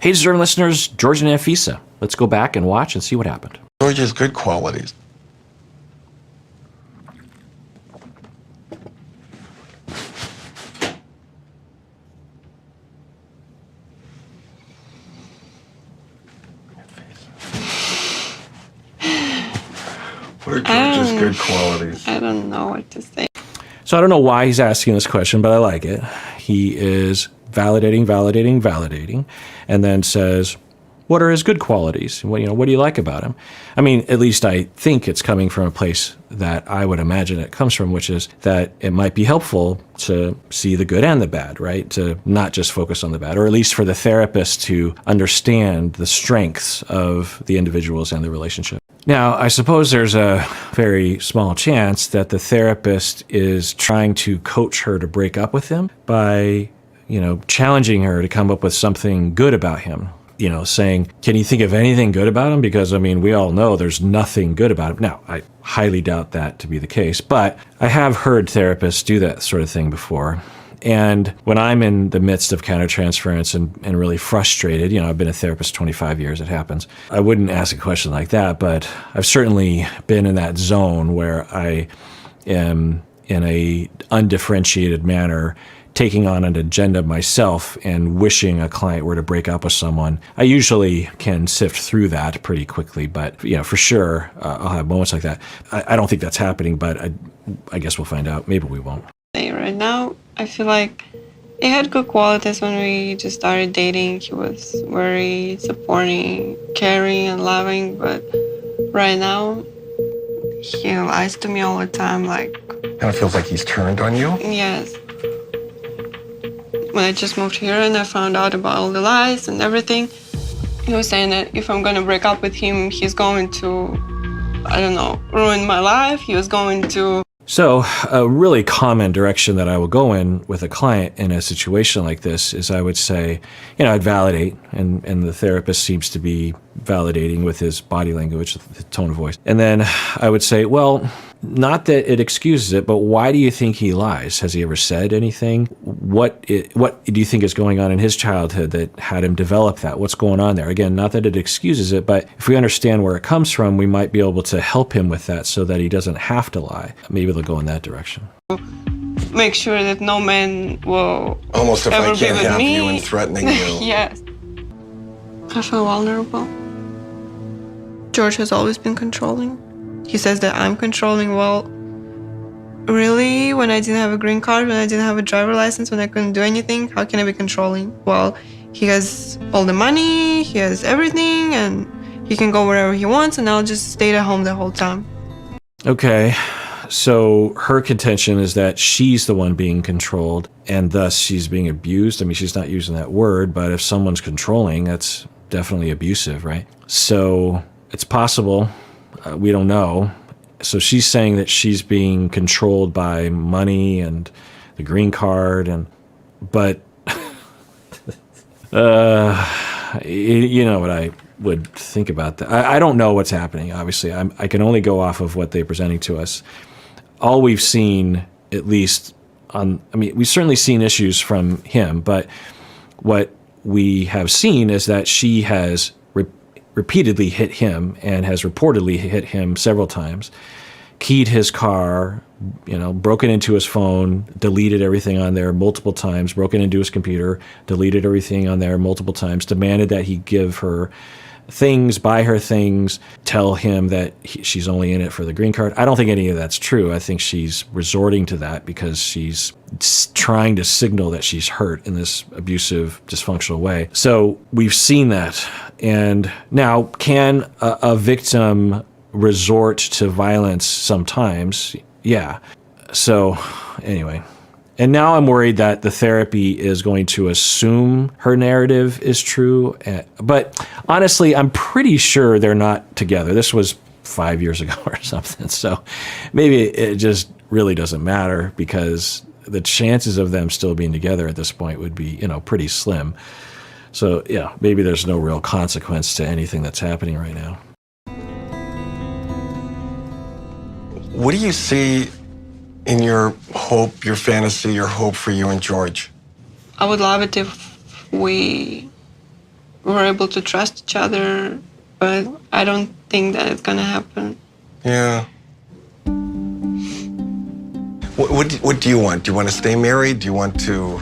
Hey, deserving listeners, Jorge and Anfisa. Let's go back and watch and see what happened. George has good qualities. What are George's good qualities? I don't know what to say. So I don't know why he's asking this question, but I like it. He is validating, and then says, what are his good qualities? What do you like about him? I mean, at least I think it's coming from a place that I would imagine it comes from, which is that it might be helpful to see the good and the bad, right? To not just focus on the bad, or at least for the therapist to understand the strengths of the individuals and the relationship. Now, I suppose there's a very small chance that the therapist is trying to coach her to break up with him by, challenging her to come up with something good about him. Saying, can you think of anything good about him? Because, we all know there's nothing good about him. Now, I highly doubt that to be the case, but I have heard therapists do that sort of thing before. And when I'm in the midst of countertransference and really frustrated, I've been a therapist 25 years, it happens. I wouldn't ask a question like that, but I've certainly been in that zone where I am in a undifferentiated manner taking on an agenda myself and wishing a client were to break up with someone. I usually can sift through that pretty quickly, but for sure, I'll have moments like that. I don't think that's happening, but I guess we'll find out. Maybe we won't. Right now, I feel like he had good qualities when we just started dating. He was very supporting, caring, and loving, but right now, he lies to me all the time, Kind of feels like he's turned on you? Yes. When I just moved here and I found out about all the lies and everything, he was saying that if I'm going to break up with him, he's going to, ruin my life. He was going to... So a really common direction that I will go in with a client in a situation like this is I would say, I'd validate, and the therapist seems to be validating with his body language, the tone of voice. And then I would say, well, not that it excuses it, but why do you think he lies? Has he ever said anything? What do you think is going on in his childhood that had him develop that? What's going on there? Again, not that it excuses it, but if we understand where it comes from, we might be able to help him with that so that he doesn't have to lie. Maybe they'll go in that direction. Make sure that no man will almost if ever I can't be with have me. you and threatening you. Yes. I feel vulnerable. George has always been controlling. He says that I'm controlling. Well, really? When I didn't have a green card, when I didn't have a driver license, when I couldn't do anything, how can I be controlling? Well, he has all the money, he has everything, and he can go wherever he wants, and I'll just stay at home the whole time. Okay. So her contention is that she's the one being controlled, and thus she's being abused. She's not using that word, but if someone's controlling, that's definitely abusive, right? So it's possible. We don't know. So she's saying that she's being controlled by money and the green card, but you know what I would think about that. I don't know what's happening, obviously. I can only go off of what they're presenting to us. All we've seen, at least we've certainly seen issues from him, but what we have seen is that she has repeatedly hit him and has reportedly hit him several times, keyed his car, broken into his phone, deleted everything on there multiple times, broken into his computer, deleted everything on there multiple times, demanded that he give her things, buy her things, tell him that she's only in it for the green card. I don't think any of that's true. I think she's resorting to that because she's trying to signal that she's hurt in this abusive, dysfunctional way. So we've seen that. And now, can a victim resort to violence sometimes? Yeah. So anyway. And now I'm worried that the therapy is going to assume her narrative is true. But honestly, I'm pretty sure they're not together. This was 5 years ago or something. So maybe it just really doesn't matter because the chances of them still being together at this point would be, pretty slim. So yeah, maybe there's no real consequence to anything that's happening right now. What do you see in your hope, your fantasy, your hope for you and George? I would love it if we we're able to trust each other, but I don't think that it's gonna happen. Yeah. What do you want? Do you want to stay married? Do you want to...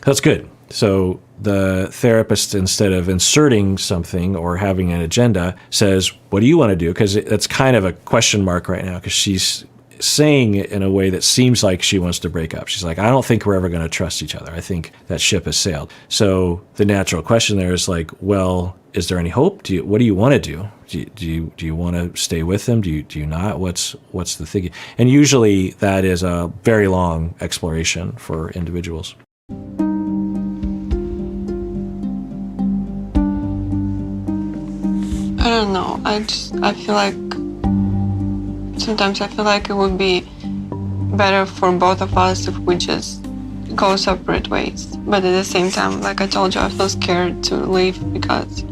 That's good. So the therapist, instead of inserting something or having an agenda, says, what do you want to do? Because that's kind of a question mark right now, because she's saying it in a way that seems like she wants to break up. She's like, I don't think we're ever going to trust each other. I think that ship has sailed. So the natural question there is like, well, is there any hope? What do you want to do? Do you want to stay with him? Do you not? What's the thinking? And usually that is a very long exploration for individuals. I don't know. I feel like sometimes I feel like it would be better for both of us if we just go separate ways. But at the same time, like I told you, I feel scared to leave because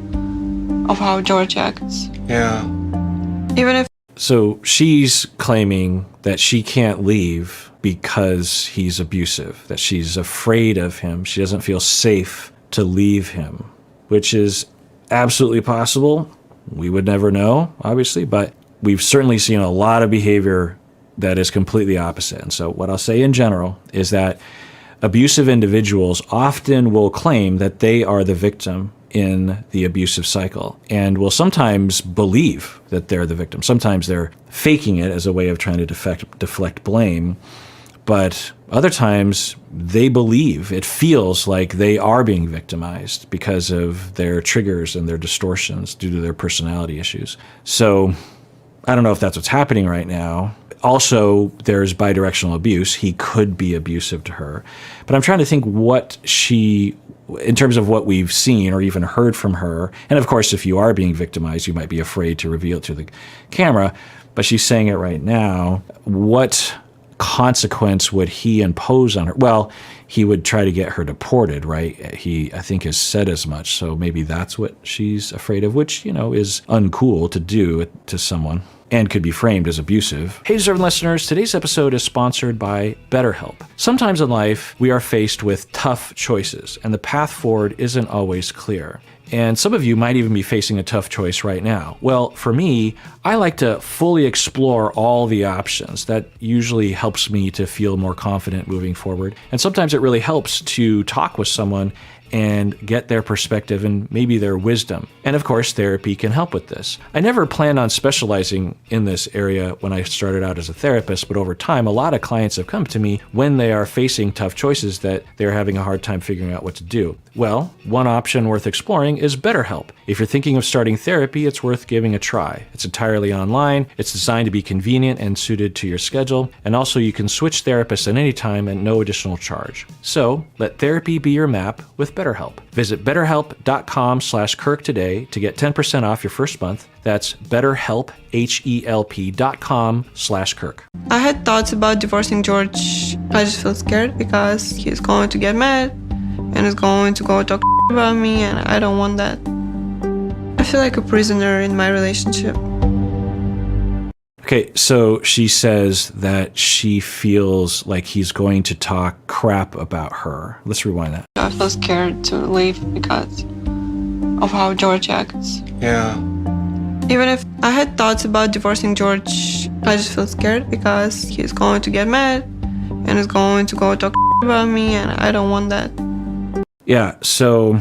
of how George acts. Yeah. Even if... So she's claiming that she can't leave because he's abusive, that she's afraid of him. She doesn't feel safe to leave him, which is absolutely possible. We would never know, obviously, but we've certainly seen a lot of behavior that is completely opposite. And so what I'll say in general is that abusive individuals often will claim that they are the victim in the abusive cycle and will sometimes believe that they're the victim. Sometimes they're faking it as a way of trying to deflect blame. But other times they believe, it feels like they are being victimized because of their triggers and their distortions due to their personality issues. So I don't know if that's what's happening right now. Also, there's bidirectional abuse. He could be abusive to her. But I'm trying to think what she, in terms of what we've seen or even heard from her, and of course, if you are being victimized, you might be afraid to reveal it to the camera, but she's saying it right now. What consequence would he impose on her? Well, he would try to get her deported, right? He, I think, has said as much. So maybe that's what she's afraid of, which, is uncool to do to someone and could be framed as abusive. Hey, deserving listeners, today's episode is sponsored by BetterHelp. Sometimes in life, we are faced with tough choices, and the path forward isn't always clear. And some of you might even be facing a tough choice right now. Well, for me, I like to fully explore all the options. That usually helps me to feel more confident moving forward. And sometimes it really helps to talk with someone and get their perspective and maybe their wisdom. And of course, therapy can help with this. I never planned on specializing in this area when I started out as a therapist, but over time, a lot of clients have come to me when they are facing tough choices that they're having a hard time figuring out what to do. Well, one option worth exploring is BetterHelp. If you're thinking of starting therapy, it's worth giving a try. It's entirely online. It's designed to be convenient and suited to your schedule. And also you can switch therapists at any time at no additional charge. So let therapy be your map with BetterHelp. Visit betterhelp.com/Kirk today to get 10% off your first month. That's BetterHelp, HELP.com/Kirk. I had thoughts about divorcing George. I just feel scared because he's going to get mad and is going to go talk about me, and I don't want that. I feel like a prisoner in my relationship. Okay, so she says that she feels like he's going to talk crap about her. Let's rewind that. I feel scared to leave because of how George acts. Yeah. Even if I had thoughts about divorcing George, I just feel scared because he's going to get mad and is going to go talk about me, and I don't want that. Yeah, so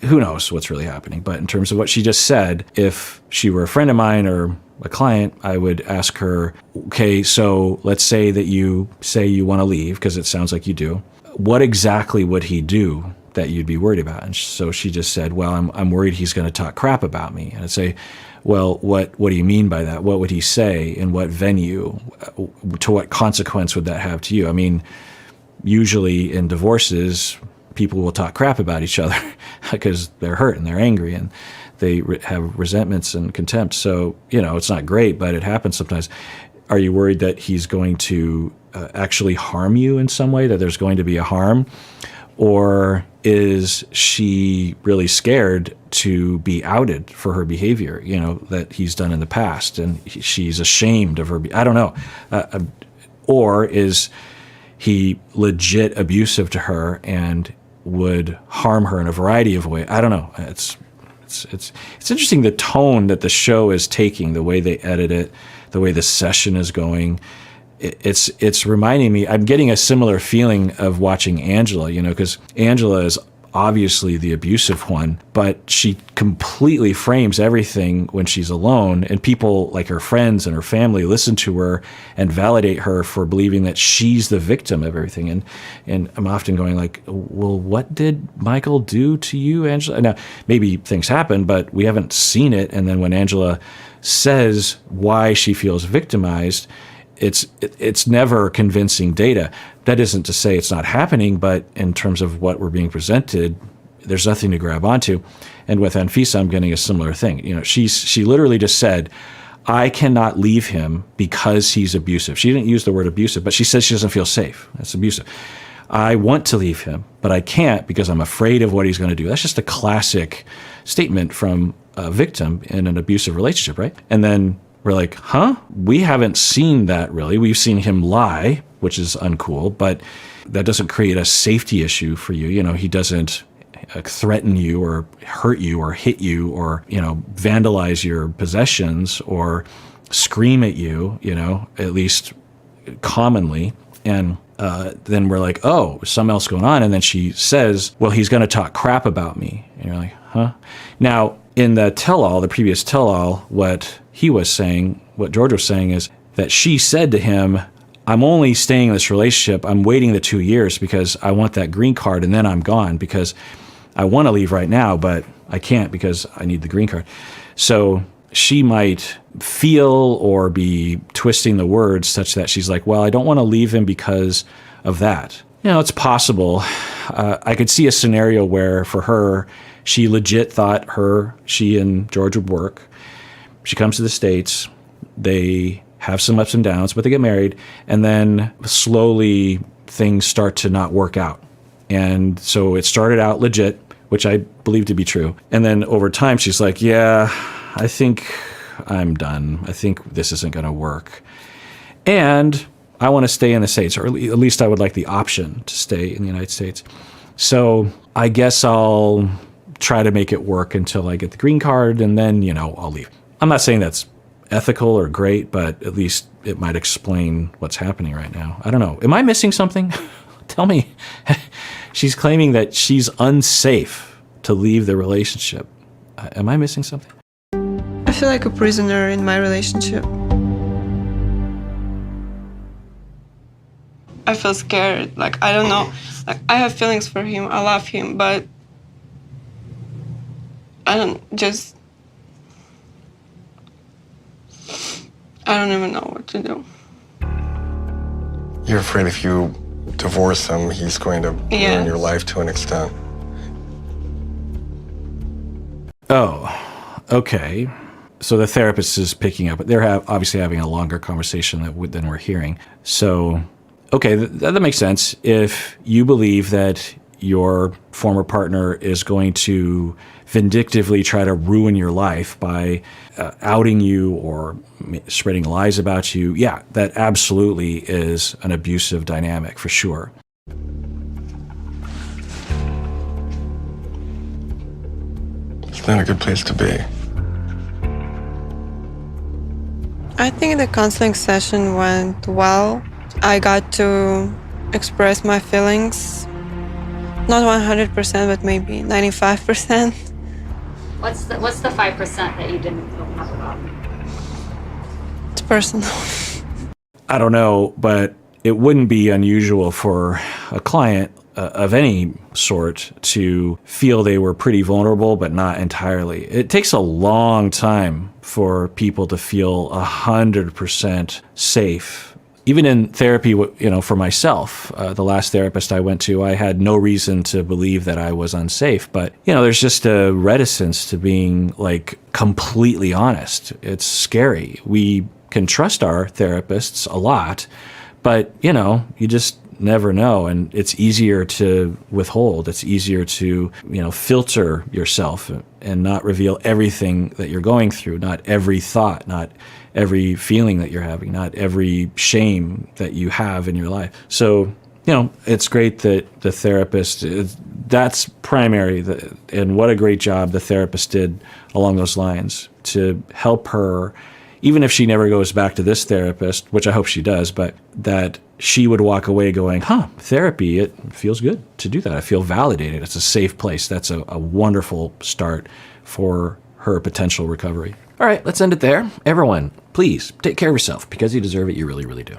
who knows what's really happening. But in terms of what she just said, if she were a friend of mine or a client, I would ask her, okay, so let's say that you say you want to leave, because it sounds like you do. What exactly would he do that you'd be worried about? And so she just said, well, I'm worried he's going to talk crap about me. And I'd say, well, what do you mean by that? What would he say? In what venue? To what consequence would that have to you? I mean, usually in divorces, people will talk crap about each other because they're hurt and they're angry and they have resentments and contempt. So, it's not great, but it happens sometimes. Are you worried that he's going to actually harm you in some way, that there's going to be a harm? Or is she really scared to be outed for her behavior, that he's done in the past, and she's ashamed of her? I don't know. Or is he legit abusive to her and would harm her in a variety of ways? I don't know. It's interesting the tone that the show is taking, the way they edit it, the way the session is going. It's reminding me. I'm getting a similar feeling of watching Angela, because Angela is obviously the abusive one, but she completely frames everything when she's alone, and people like her friends and her family listen to her and validate her for believing that she's the victim of everything. And I'm often going like, well, what did Michael do to you, Angela? Now, maybe things happen, but we haven't seen it. And then when Angela says why she feels victimized, it's never convincing data. That isn't to say it's not happening, but in terms of what we're being presented, there's nothing to grab onto. And with Anfisa, I'm getting a similar thing. She literally just said, I cannot leave him because he's abusive. She didn't use the word abusive, but she says she doesn't feel safe. That's abusive. I want to leave him, but I can't because I'm afraid of what he's going to do. That's just a classic statement from a victim in an abusive relationship, right? And then we're like, huh? We haven't seen that really. We've seen him lie, which is uncool, but that doesn't create a safety issue for you. He doesn't threaten you or hurt you or hit you or, vandalize your possessions or scream at you, at least commonly. And then we're like, oh, something else going on. And then she says, well, he's going to talk crap about me. And you're like, huh? Now, in the tell-all, the previous tell-all, what George was saying is that she said to him, I'm only staying in this relationship. I'm waiting the 2 years because I want that green card and then I'm gone because I want to leave right now, but I can't because I need the green card. So she might feel or be twisting the words such that she's like, well, I don't want to leave him because of that. It's possible. I could see a scenario where for her, she legit thought she and George would work. She comes to the States. They have some ups and downs, but they get married. And then slowly things start to not work out. And so it started out legit, which I believe to be true. And then over time, she's like, yeah, I think I'm done. I think this isn't going to work. And I want to stay in the States, or at least I would like the option to stay in the United States. So I guess I'll try to make it work until I get the green card, and then, I'll leave. I'm not saying that's ethical or great, but at least it might explain what's happening right now. I don't know. Am I missing something? Tell me. She's claiming that she's unsafe to leave the relationship. Am I missing something? I feel like a prisoner in my relationship. I feel scared. Like, I don't know. Like, I have feelings for him. I love him, but I don't even know what to do. You're afraid if you divorce him, he's going to ruin your life to an extent. Oh, okay. So the therapist is picking up. They're obviously having a longer conversation than we're hearing. So, okay, that makes sense. If you believe that your former partner is going to vindictively try to ruin your life by outing you or spreading lies about you, yeah, that absolutely is an abusive dynamic for sure. It's not a good place to be. I think the counseling session went well. I got to express my feelings. Not 100%, but maybe 95%. What's the 5% that you didn't open up about? It's personal. I don't know, but it wouldn't be unusual for a client of any sort to feel they were pretty vulnerable, but not entirely. It takes a long time for people to feel 100% safe. Even in therapy, for myself, the last therapist I went to, I had no reason to believe that I was unsafe. But, there's just a reticence to being completely honest. It's scary. We can trust our therapists a lot, but, you just never know. And it's easier to withhold. It's easier to, filter yourself and not reveal everything that you're going through, not every thought, not every feeling that you're having, not every shame that you have in your life. So it's great that the therapist, that's primary, and what a great job the therapist did along those lines to help her, even if she never goes back to this therapist, which I hope she does, but that she would walk away going, therapy, it feels good to do that. I feel validated. It's a safe place. That's a wonderful start for her potential recovery. All right, let's end it there. Everyone, please take care of yourself because you deserve it. You really, really do.